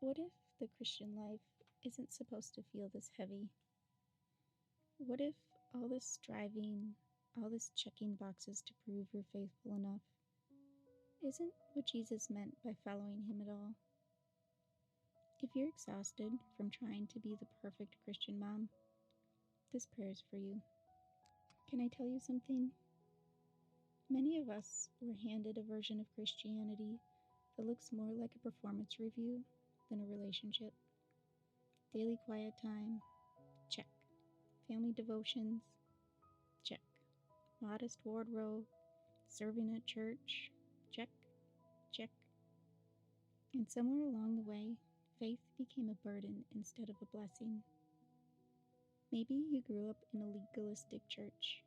What if the Christian life isn't supposed to feel this heavy? What if all this striving, all this checking boxes to prove you're faithful enough, isn't what Jesus meant by following him at all? If you're exhausted from trying to be the perfect Christian mom, this prayer is for you. Can I tell you something? Many of us were handed a version of Christianity that looks more like a performance review than a relationship. Daily quiet time, check. Family devotions, check. Modest wardrobe, serving at church, check, check. And somewhere along the way, faith became a burden instead of a blessing. Maybe you grew up in a legalistic church.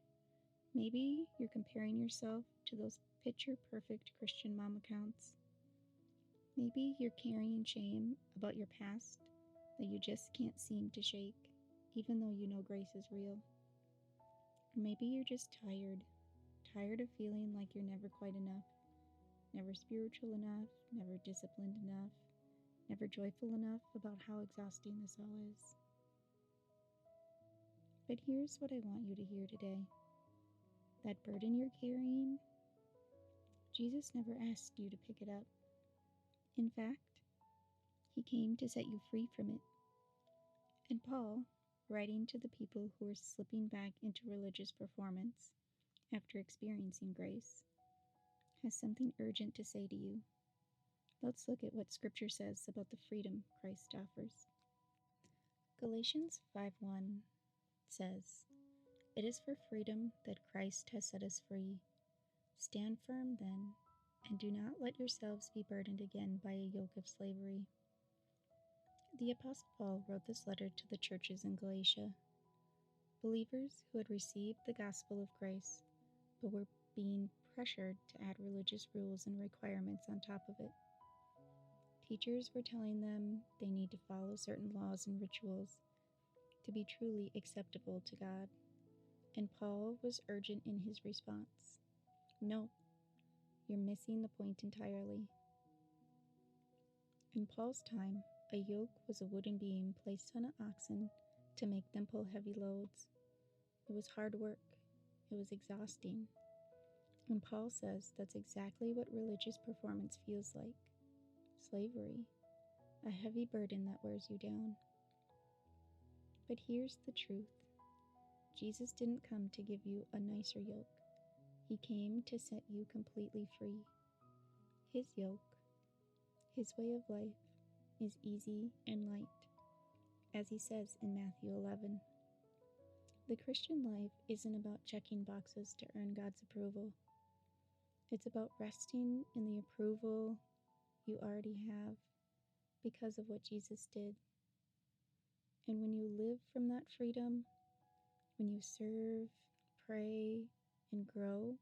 Maybe you're comparing yourself to those picture-perfect Christian mom accounts. Maybe you're carrying shame about your past that you just can't seem to shake, even though you know grace is real. Or maybe you're just tired of feeling like you're never quite enough, never spiritual enough, never disciplined enough, never joyful enough about how exhausting this all is. But here's what I want you to hear today. That burden you're carrying, Jesus never asked you to pick it up. In fact, he came to set you free from it. And Paul, writing to the people who were slipping back into religious performance after experiencing grace, has something urgent to say to you. Let's look at what Scripture says about the freedom Christ offers. Galatians 5:1 says, "It is for freedom that Christ has set us free. Stand firm then, and do not let yourselves be burdened again by a yoke of slavery." The Apostle Paul wrote this letter to the churches in Galatia, believers who had received the gospel of grace, but were being pressured to add religious rules and requirements on top of it. Teachers were telling them they need to follow certain laws and rituals to be truly acceptable to God, and Paul was urgent in his response. No, you're missing the point entirely. In Paul's time, a yoke was a wooden beam placed on an oxen to make them pull heavy loads. It was hard work. It was exhausting. And Paul says that's exactly what religious performance feels like. Slavery, a heavy burden that wears you down. But here's the truth. Jesus didn't come to give you a nicer yoke. He came to set you completely free. His yoke, his way of life, is easy and light, as he says in Matthew 11. The Christian life isn't about checking boxes to earn God's approval. It's about resting in the approval you already have because of what Jesus did. And when you live from that freedom, when you serve, pray, and grow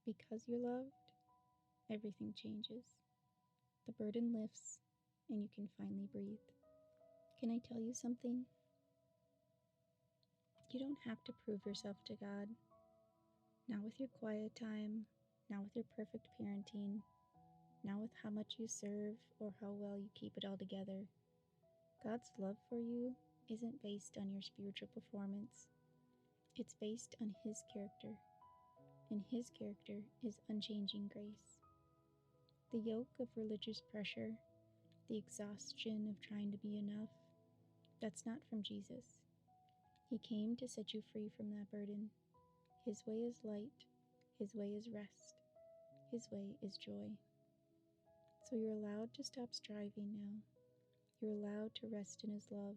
because you're loved, everything changes. The burden lifts, and you can finally breathe. Can I tell you something? You don't have to prove yourself to God. Not with your quiet time, not with your perfect parenting, not with how much you serve or how well you keep it all together. God's love for you isn't based on your spiritual performance. It's based on His character, and His character is unchanging grace. The yoke of religious pressure, the exhaustion of trying to be enough, that's not from Jesus. He came to set you free from that burden. His way is light. His way is rest. His way is joy. So you're allowed to stop striving now. You're allowed to rest in His love.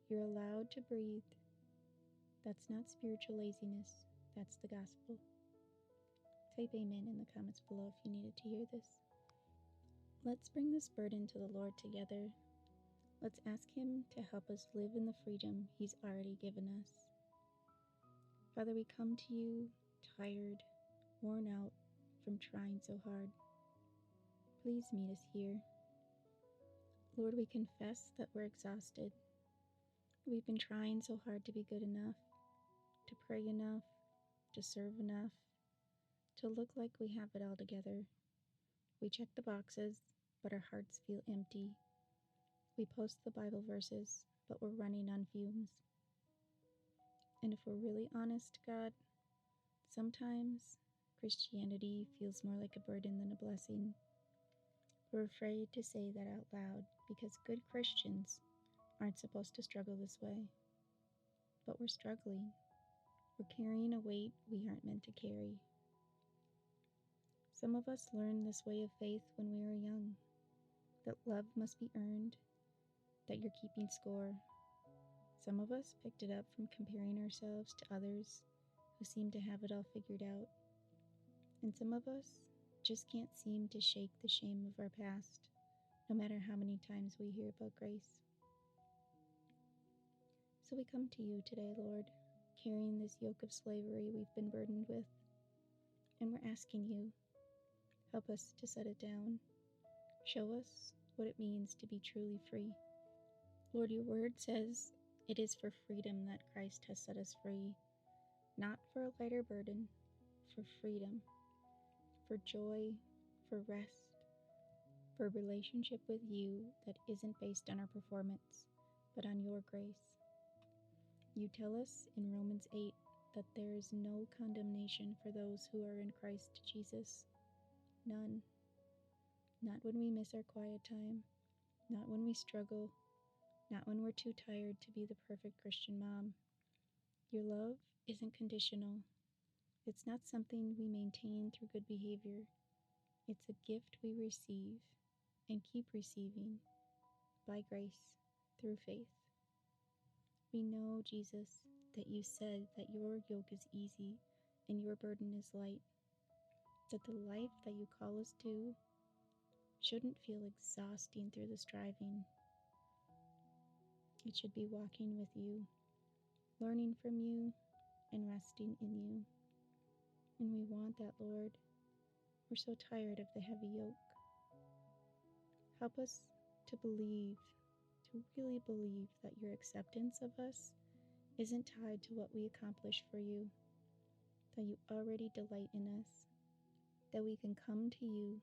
You're allowed to breathe. That's not spiritual laziness. That's the gospel. Type amen in the comments below if you needed to hear this. Let's bring this burden to the Lord together. Let's ask Him to help us live in the freedom He's already given us. Father, we come to you tired, worn out from trying so hard. Please meet us here. Lord, we confess that we're exhausted. We've been trying so hard to be good enough, to pray enough, to serve enough, to look like we have it all together. We check the boxes, but our hearts feel empty. We post the Bible verses, but we're running on fumes. And if we're really honest, God, sometimes Christianity feels more like a burden than a blessing. We're afraid to say that out loud because good Christians aren't supposed to struggle this way. But we're struggling. We're carrying a weight we aren't meant to carry. Some of us learned this way of faith when we were young, that love must be earned, that you're keeping score. Some of us picked it up from comparing ourselves to others who seem to have it all figured out. And some of us just can't seem to shake the shame of our past, no matter how many times we hear about grace. So we come to you today, Lord, carrying this yoke of slavery we've been burdened with. And we're asking you, help us to set it down. Show us what it means to be truly free. Lord, your word says it is for freedom that Christ has set us free, not for a lighter burden, for freedom, for joy, for rest, for a relationship with you that isn't based on our performance, but on your grace. You tell us in Romans 8 that there is no condemnation for those who are in Christ Jesus. None. Not when we miss our quiet time, not when we struggle, not when we're too tired to be the perfect Christian mom. Your love isn't conditional. It's not something we maintain through good behavior. It's a gift we receive and keep receiving by grace through faith. We know, Jesus, that you said that your yoke is easy and your burden is light, that the life that you call us to shouldn't feel exhausting through the striving. It should be walking with you, learning from you, and resting in you. And we want that, Lord. We're so tired of the heavy yoke. Help us to believe, to really believe that your acceptance of us isn't tied to what we accomplish for you, that you already delight in us, that we can come to you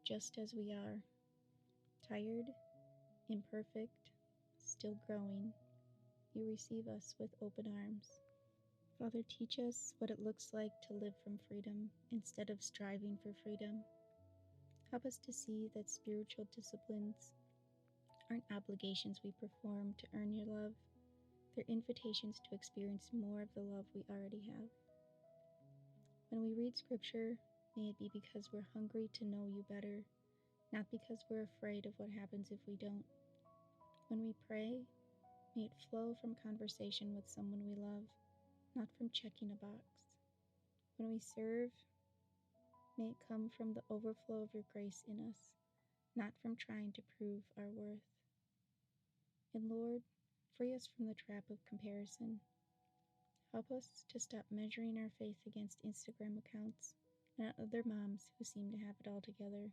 just as we are, tired, imperfect, still growing. You receive us with open arms. Father, teach us what it looks like to live from freedom instead of striving for freedom. Help us to see that spiritual disciplines aren't obligations we perform to earn your love. They're invitations to experience more of the love we already have. When we read scripture, may it be because we're hungry to know you better, not because we're afraid of what happens if we don't. When we pray, may it flow from conversation with someone we love, not from checking a box. When we serve, may it come from the overflow of your grace in us, not from trying to prove our worth. And Lord, free us from the trap of comparison. Help us to stop measuring our faith against Instagram accounts and other moms who seem to have it all together.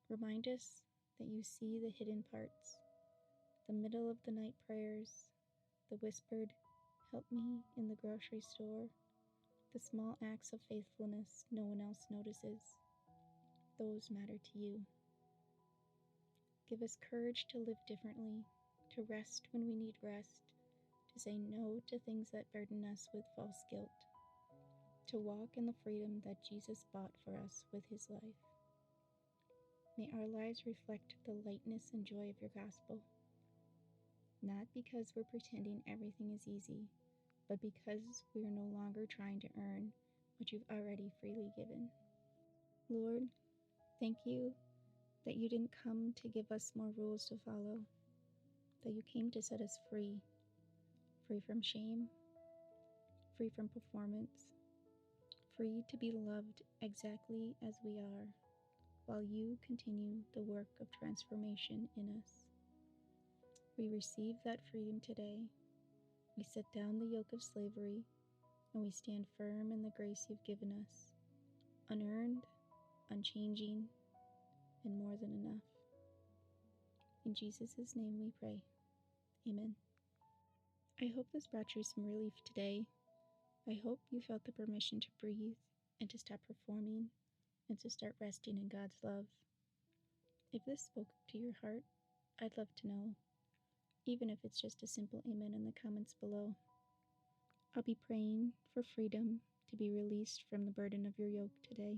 Remind us that you see the hidden parts, the middle of the night prayers, the whispered, "Help me" in the grocery store, the small acts of faithfulness no one else notices. Those matter to you. Give us courage to live differently, to rest when we need rest, to say no to things that burden us with false guilt, to walk in the freedom that Jesus bought for us with his life. May our lives reflect the lightness and joy of your gospel, not because we're pretending everything is easy, but because we are no longer trying to earn what you've already freely given. Lord, thank you that you didn't come to give us more rules to follow, that you came to set us free, free from shame, free from performance, free to be loved exactly as we are, while you continue the work of transformation in us. We receive that freedom today. We set down the yoke of slavery, and we stand firm in the grace you've given us, unearned, unchanging, and more than enough. In Jesus' name we pray. Amen. I hope this brought you some relief today. I hope you felt the permission to breathe and to stop performing and to start resting in God's love. If this spoke to your heart, I'd love to know, even if it's just a simple amen in the comments below. I'll be praying for freedom to be released from the burden of your yoke today.